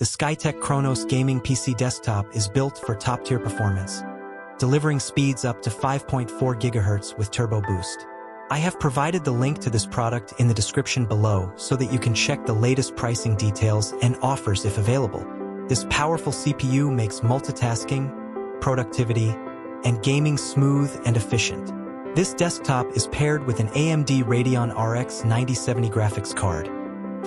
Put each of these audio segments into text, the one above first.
Skytech Chronos gaming PC desktop is built for top-tier performance, delivering speeds up to 5.4 GHz with Turbo Boost. I have provided the link to this product in the description below so that you can check the latest pricing details and offers if available. This powerful CPU makes multitasking, productivity, and gaming smooth and efficient. This desktop is paired with an AMD Radeon RX 9070 graphics card,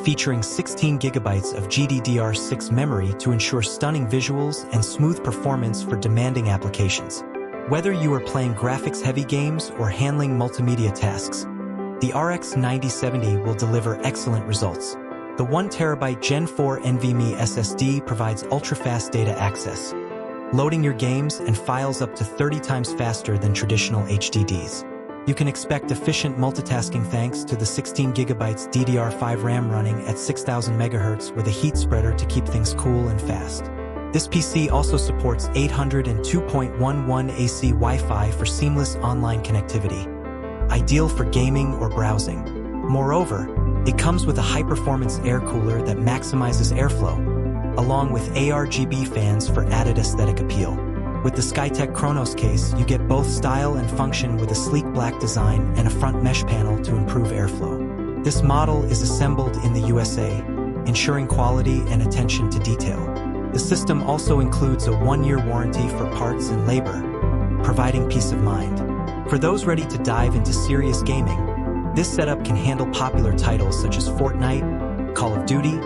featuring 16 GB of DDR5 memory to ensure stunning visuals and smooth performance for demanding applications. Whether you are playing graphics-heavy games or handling multimedia tasks, the RX 9070 will deliver excellent results. The 1TB Gen4 NVMe SSD provides ultra-fast data access, loading your games and files up to 30 times faster than traditional HDDs. You can expect efficient multitasking thanks to the 16 GB DDR5 RAM running at 6000 MHz with a heat spreader to keep things cool and fast. This PC also supports 802.11 AC Wi-Fi for seamless online connectivity, ideal for gaming or browsing. Moreover, it comes with a high-performance air cooler that maximizes airflow, along with ARGB fans for added aesthetic appeal. With the Skytech Chronos case, you get both style and function with a sleek black design and a front mesh panel to improve airflow. This model is assembled in the USA, ensuring quality and attention to detail. The system also includes a 1-year warranty for parts and labor, providing peace of mind. For those ready to dive into serious gaming, this setup can handle popular titles such as Fortnite, Call of Duty,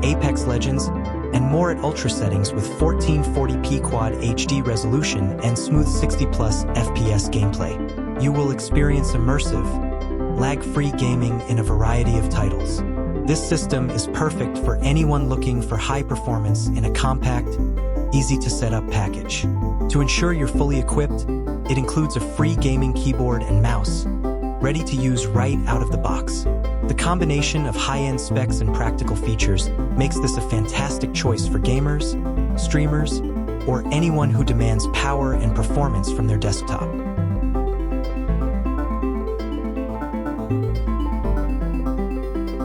Apex Legends, and more at ultra settings with 1440p Quad HD resolution and smooth 60+ FPS gameplay. You will experience immersive, lag-free gaming in a variety of titles. This system is perfect for anyone looking for high performance in a compact, easy-to-set-up package. To ensure you're fully equipped, it includes a free gaming keyboard and mouse, ready to use right out of the box. The combination of high-end specs and practical features makes this a fantastic choice for gamers, streamers, or anyone who demands power and performance from their desktop.